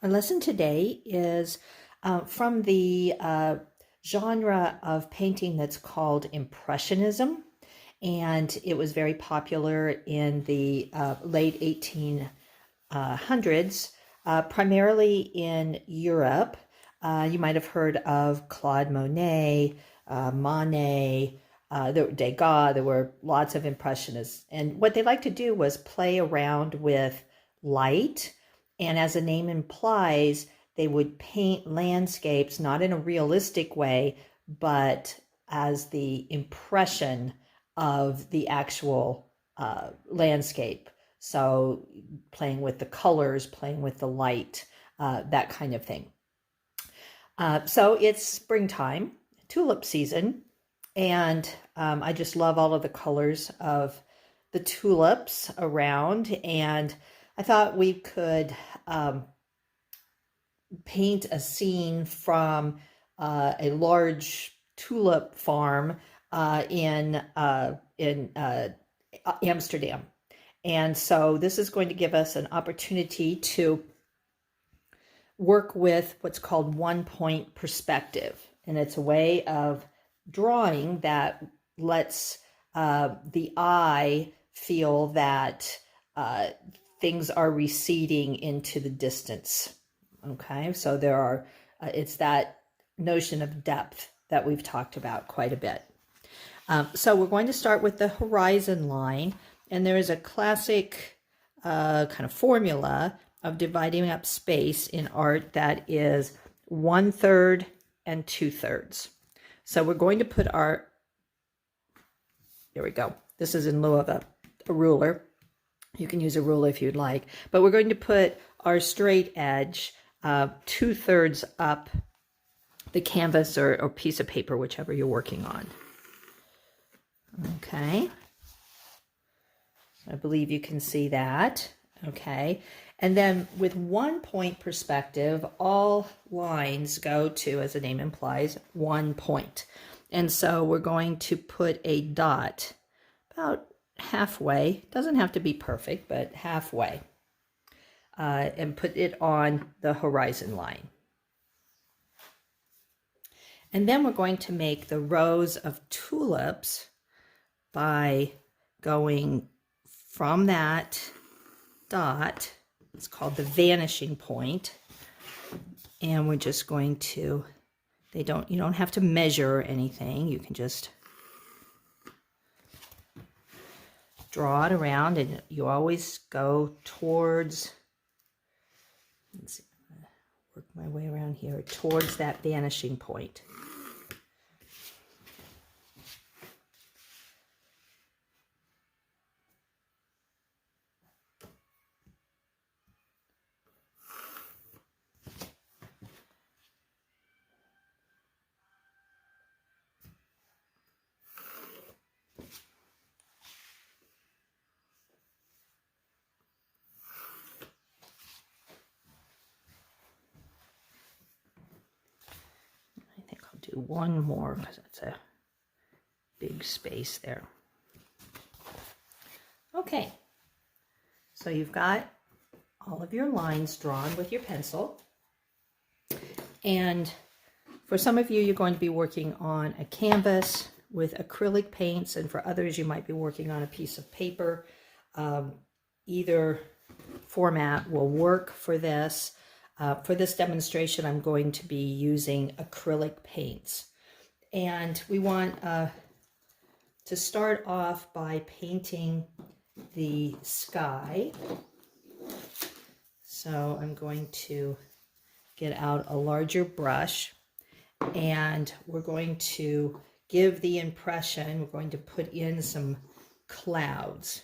Our lesson today is from the genre of painting that's called Impressionism, and it was very popular in the late 1800s, primarily in Europe. You might have heard of Claude Monet, Monet, Degas. There were lots of Impressionists. And what they liked to do was play around with light. And as the name implies, they would paint landscapes, not in a realistic way, but as the impression of the actual landscape. So playing with the colors, playing with the light, that kind of thing. So it's springtime, tulip season, and I just love all of the colors of the tulips around. And I thought we could paint a scene from a large tulip farm in Amsterdam. And so this is going to give us an opportunity to work with what's called one-point perspective. And it's a way of drawing that lets the eye feel that things are receding into the distance. Okay, so there are, it's that notion of depth that we've talked about quite a bit. So we're going to start with the horizon line, and there is a classic kind of formula of dividing up space in art that is 1/3 and 2/3. So we're going to put our, here we go. This is in lieu of a ruler. You can use a ruler if you'd like, but we're going to put our straight edge 2/3 up the canvas or piece of paper, whichever you're working on. Okay. I believe you can see that. Okay. And then with 1-point perspective, all lines go to, as the name implies, 1 point. And so we're going to put a dot about halfway. Doesn't have to be perfect, but halfway. And put it on the horizon line. And then we're going to make the rows of tulips by going from that dot. It's called the vanishing point. And we're just going to, you don't have to measure anything. You can just draw it around, and you always go towards, let's see, work my way around here, towards that vanishing point. Do one more because that's a big space there. Okay, so you've got all of your lines drawn with your pencil, and for some of you, you're going to be working on a canvas with acrylic paints, and for others, you might be working on a piece of paper. Either format will work for this. For this demonstration, I'm going to be using acrylic paints. And we want to start off by painting the sky. So I'm going to get out a larger brush, and we're going to give the impression, we're going to put in some clouds.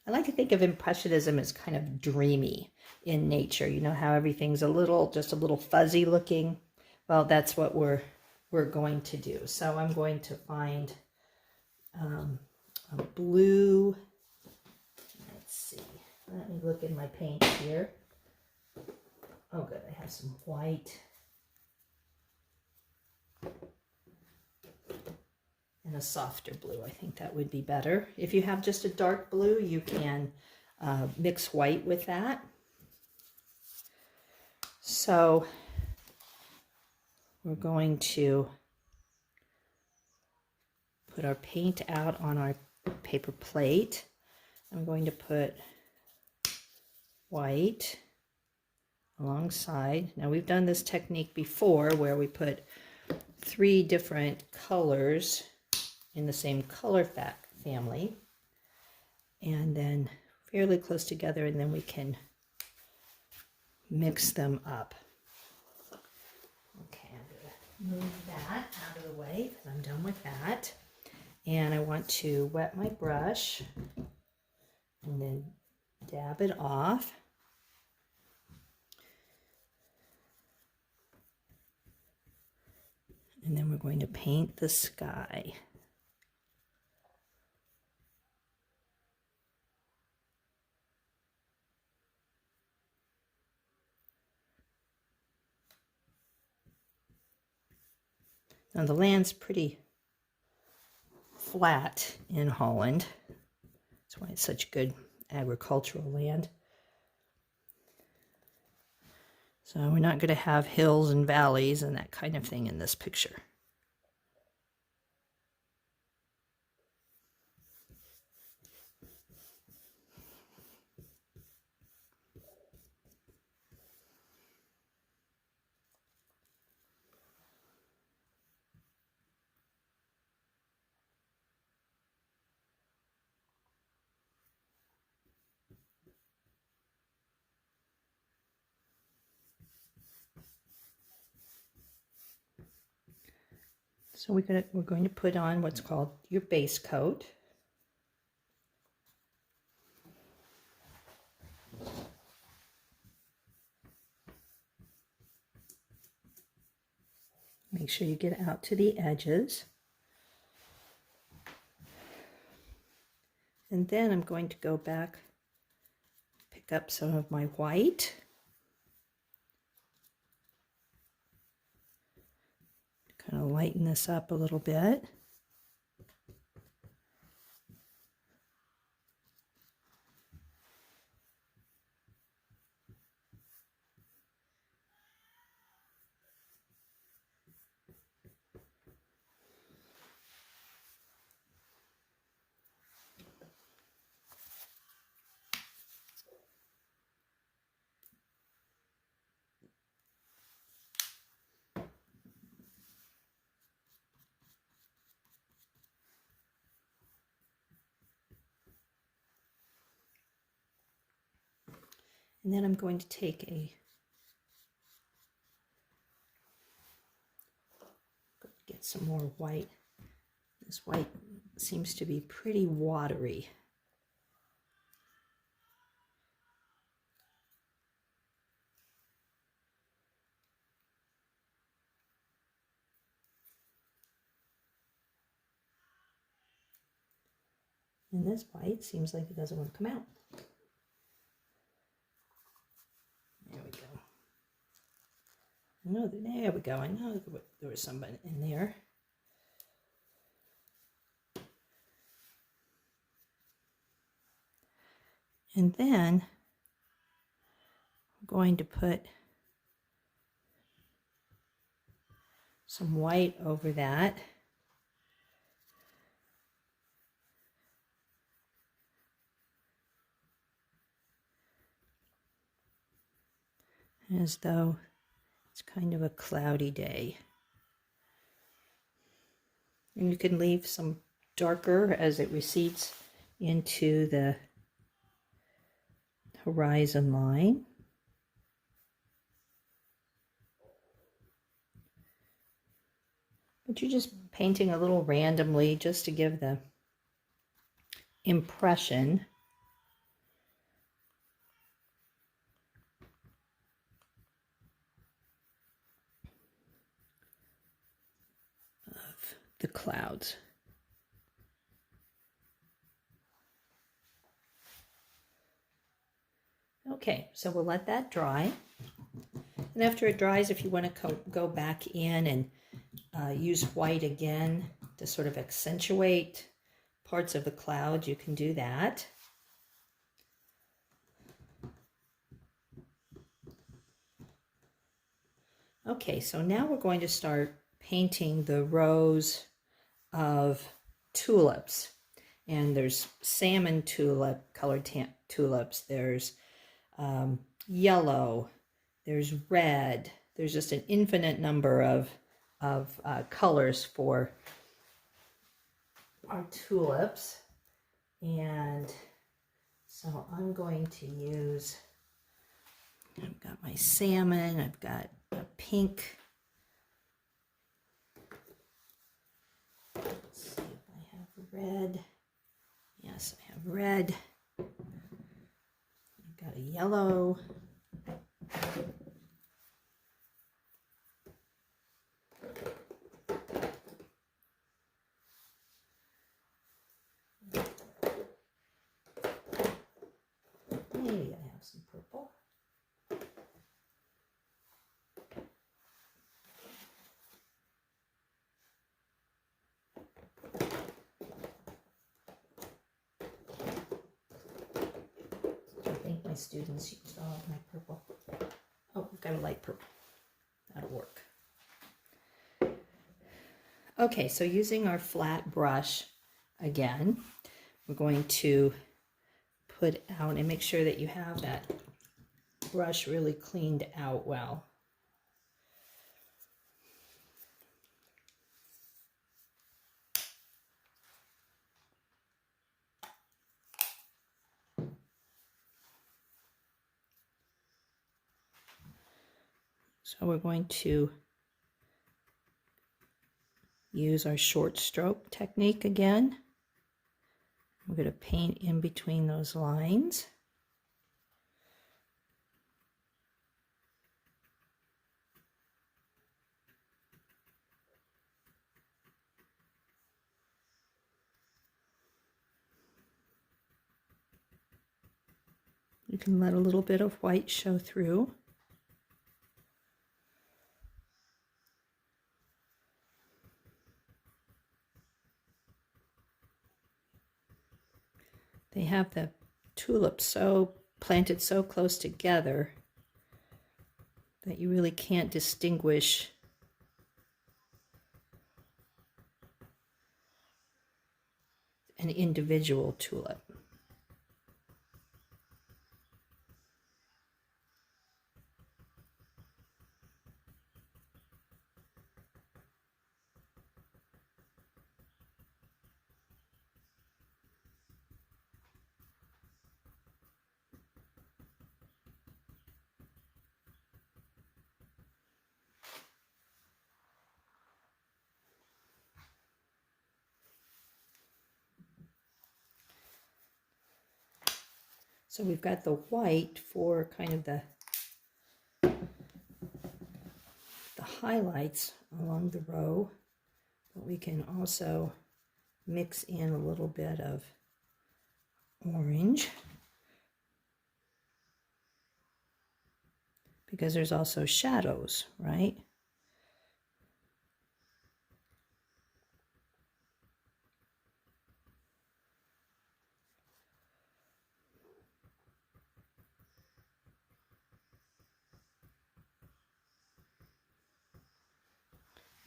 I like to think of Impressionism as kind of dreamy in nature. You know how everything's just a little fuzzy looking? Well, that's what we're going to do. So I'm going to find a blue. Let's see. Let me look in my paint here. Oh, good. I have some white. And a softer blue. I think that would be better. If you have just a dark blue, you can mix white with that. So we're going to put our paint out on our paper plate. I'm going to put white alongside. Now we've done this technique before where we put 3 different colors in the same color family and then fairly close together, and then we can mix them up. Okay, I'm going to move that out of the way because I'm done with that. And I want to wet my brush and then dab it off. And then we're going to paint the sky. Now the land's pretty flat in Holland. That's why it's such good agricultural land. So we're not going to have hills and valleys and that kind of thing in this picture. So we're going to put on what's called your base coat. Make sure you get out to the edges. And then I'm going to go back, pick up some of my white. Kind of lighten this up a little bit. And then I'm going to take get some more white. This white seems to be pretty watery. And this white seems like it doesn't want to come out. There we go. No, there we go. I know there was somebody in there. And then I'm going to put some white over that. As though it's kind of a cloudy day. And you can leave some darker as it recedes into the horizon line. But you're just painting a little randomly just to give the impression of the clouds. Okay, so we'll let that dry. And after it dries, if you want to go back in and use white again to sort of accentuate parts of the cloud, you can do that. Okay, so now we're going to start painting the rows of tulips. And there's salmon tulip, colored tulips. There's yellow. There's red. There's just an infinite number of colors for our tulips. And so I'm going to use, I've got my salmon, I've got a pink. Let's see if I have red. Yes, I have red. I've got a yellow. Maybe I have some purple. I think my students used all of my purple. Oh, we've got a light purple. That'll work. Okay, so using our flat brush again, we're going to put out and make sure that you have that brush really cleaned out well. So we're going to use our short stroke technique again. We're going to paint in between those lines. You can let a little bit of white show through. They have the tulips so planted so close together that you really can't distinguish an individual tulip. So we've got the white for kind of the highlights along the row, but we can also mix in a little bit of orange because there's also shadows, right?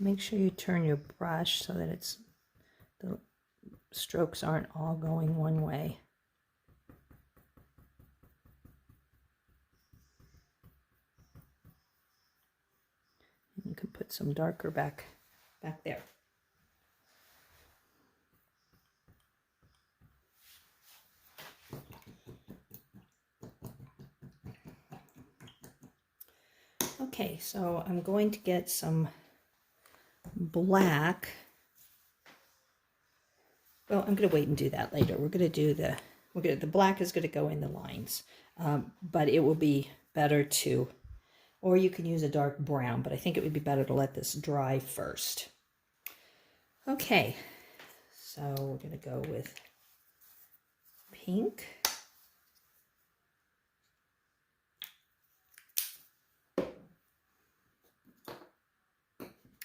Make sure you turn your brush so that the strokes aren't all going one way. And you can put some darker back there. Okay, so I'm going to get some black. Well, I'm going to wait and do that later. We're going to do the black is going to go in the lines, but it will be better to, or you can use a dark brown, but I think it would be better to let this dry first. Okay, so we're going to go with pink.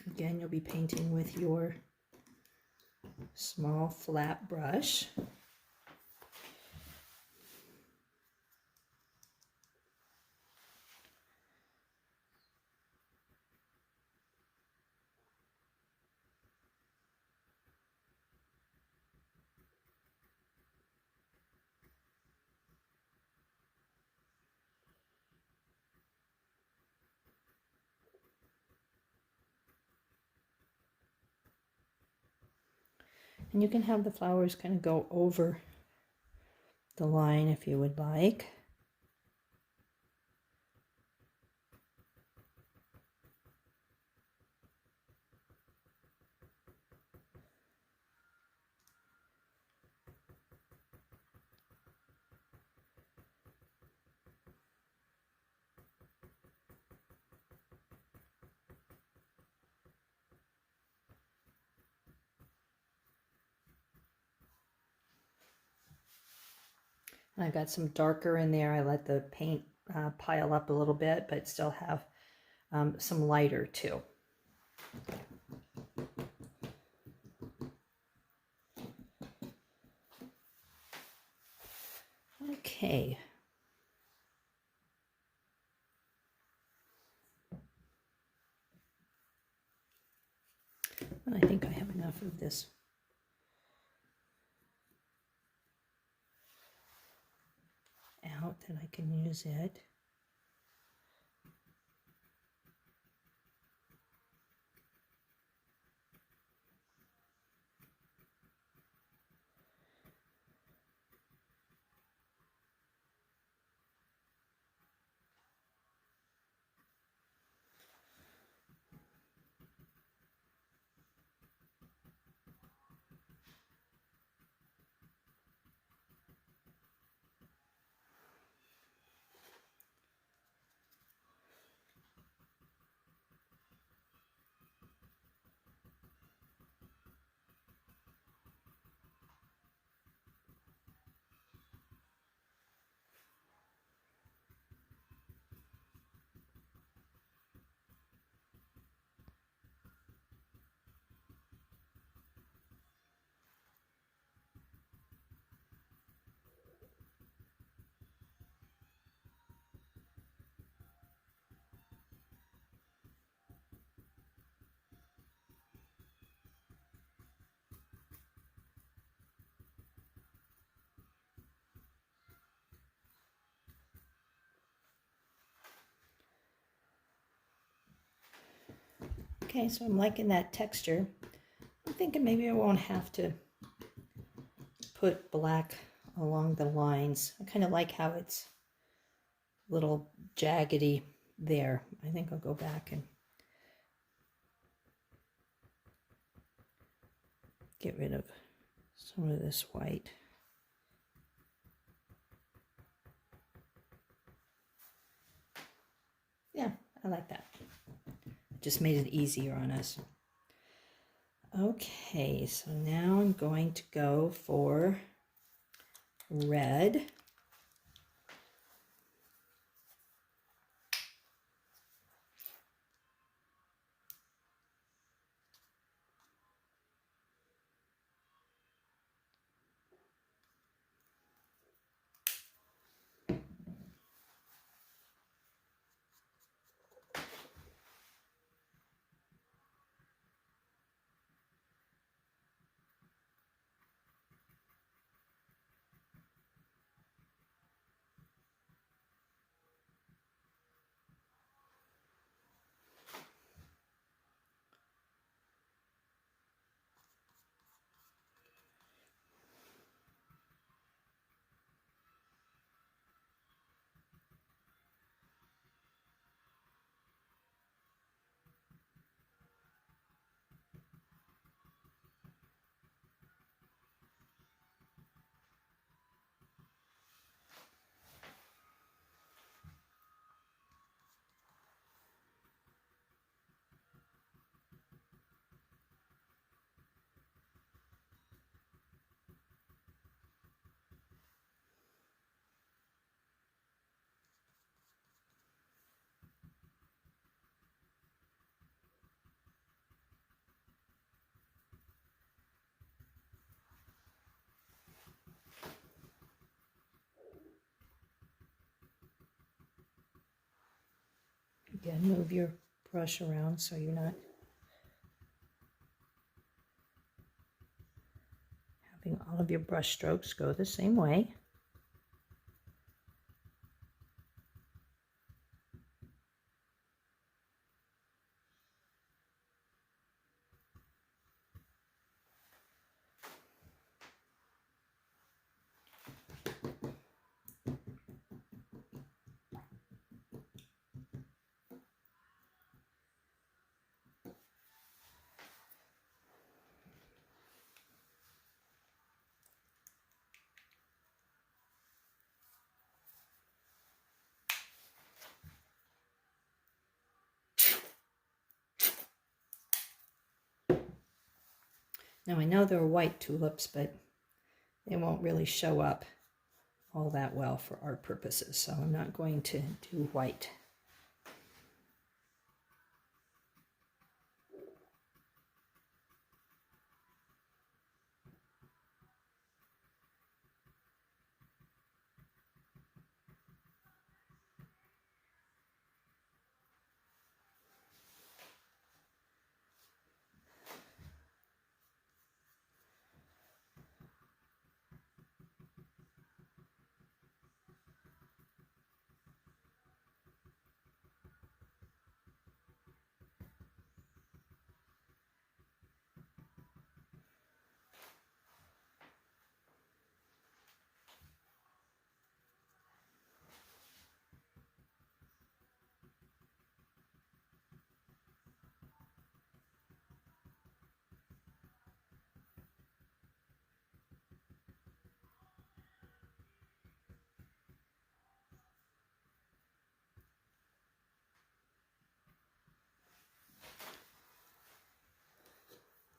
Again, you'll be painting with your small flat brush. And you can have the flowers kind of go over the line if you would like. And I've got some darker in there. I let the paint pile up a little bit, but still have some lighter too. Okay. I think I have enough of this out that I can use it. Okay, so I'm liking that texture. I'm thinking maybe I won't have to put black along the lines. I kind of like how it's a little jaggedy there. I think I'll go back and get rid of some of this white. Yeah, I like that. Just made it easier on us. Okay, so now I'm going to go for red. Again, move your brush around so you're not having all of your brush strokes go the same way. Now I know they're white tulips, but they won't really show up all that well for art purposes, so I'm not going to do white.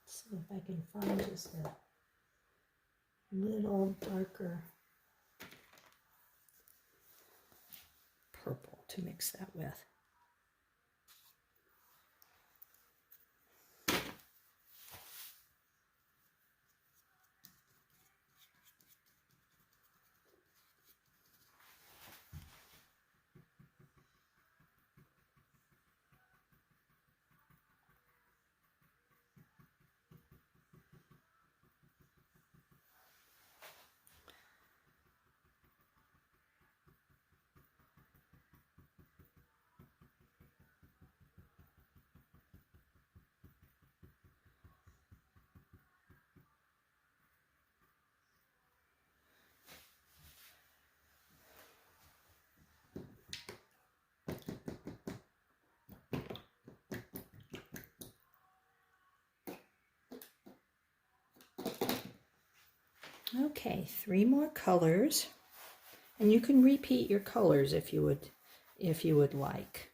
See if I can find just a little darker purple to mix that with. Okay, 3 more colors, and you can repeat your colors if you would like.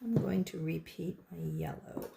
I'm going to repeat my yellow.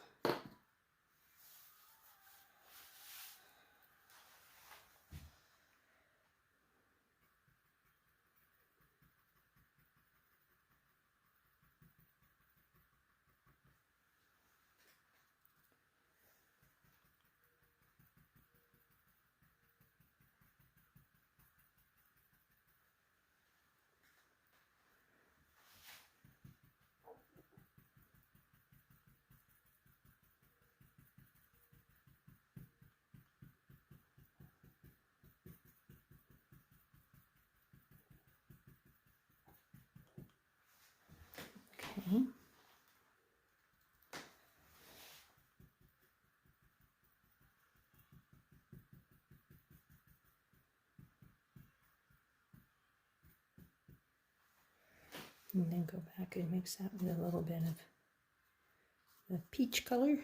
Okay. And then go back and mix that with a little bit of the peach color.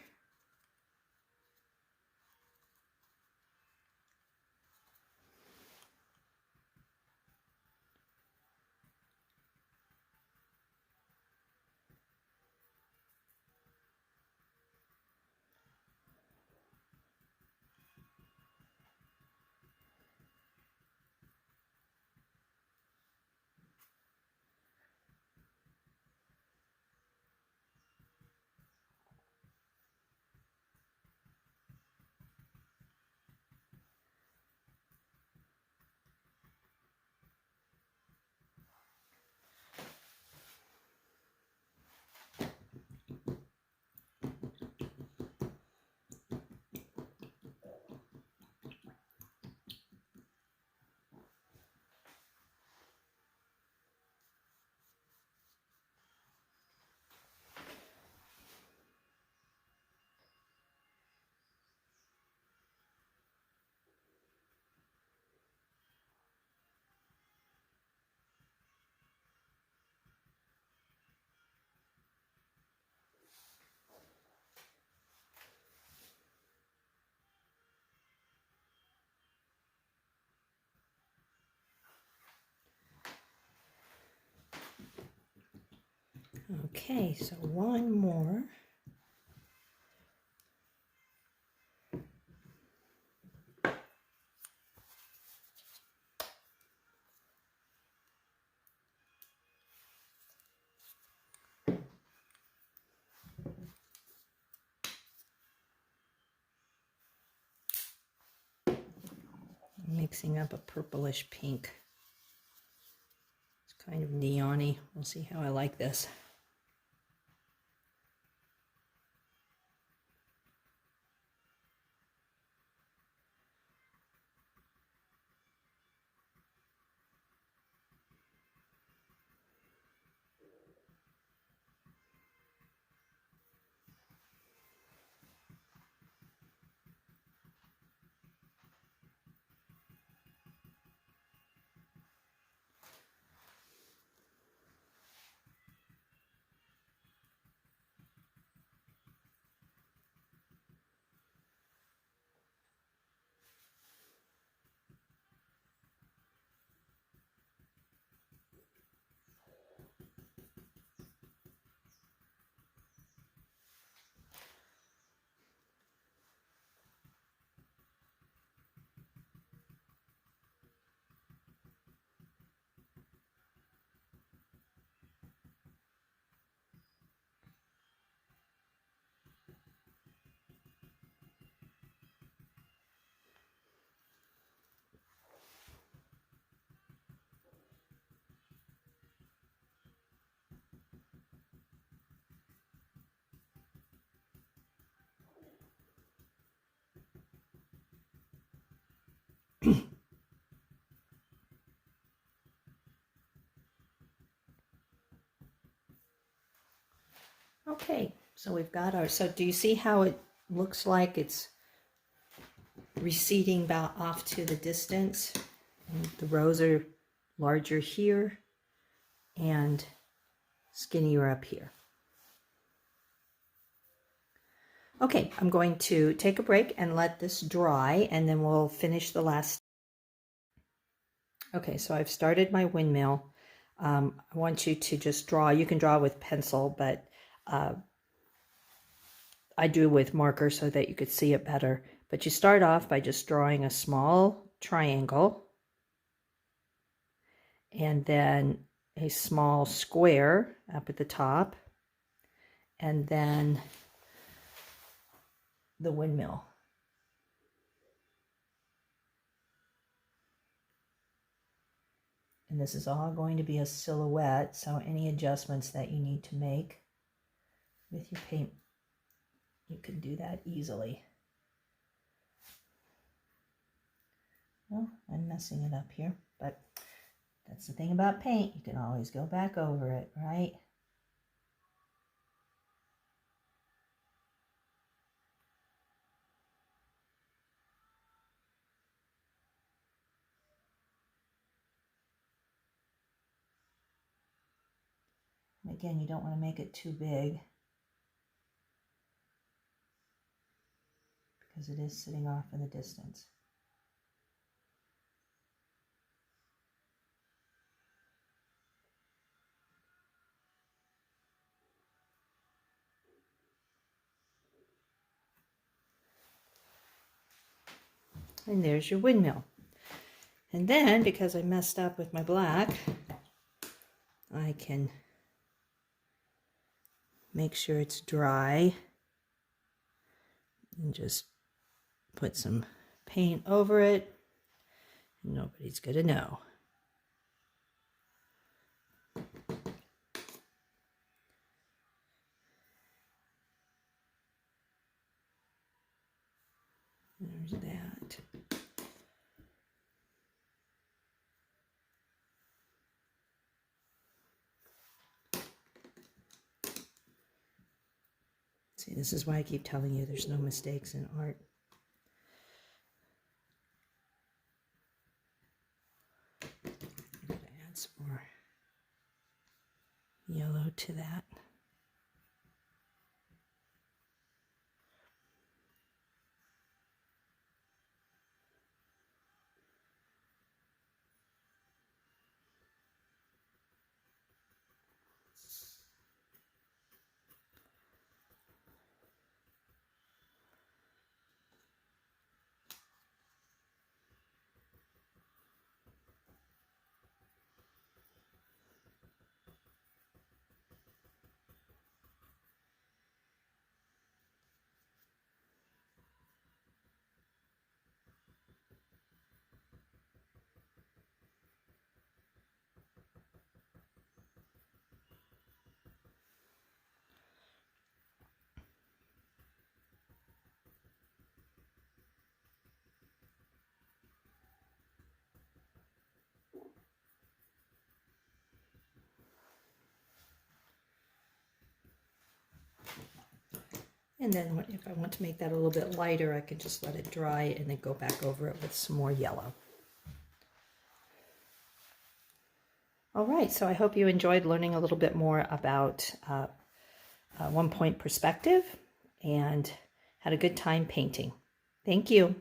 Okay, so one more. mixing up a purplish pink. It's kind of neon-y. We'll see how I like this. Okay, so we've got our, so do you see how it looks like it's receding about off to the distance? And the rows are larger here and skinnier up here. Okay, I'm going to take a break and let this dry, and then we'll finish the last. Okay, so I've started my windmill. I want you to just draw. You can draw with pencil, but I do with marker so that you could see it better. But you start off by just drawing a small triangle and then a small square up at the top, and then the windmill. And this is all going to be a silhouette, so any adjustments that you need to make with your paint, you can do that easily. Well, I'm messing it up here, but that's the thing about paint. You can always go back over it, right? And again, you don't want to make it too big because it is sitting off in the distance. And there's your windmill. And then, because I messed up with my black, I can make sure it's dry and just put some paint over it. Nobody's gonna know. There's that. See, this is why I keep telling you there's no mistakes in art. I'm going to add some more yellow to that. And then if I want to make that a little bit lighter, I can just let it dry and then go back over it with some more yellow. All right, so I hope you enjoyed learning a little bit more about one-point perspective and had a good time painting. Thank you.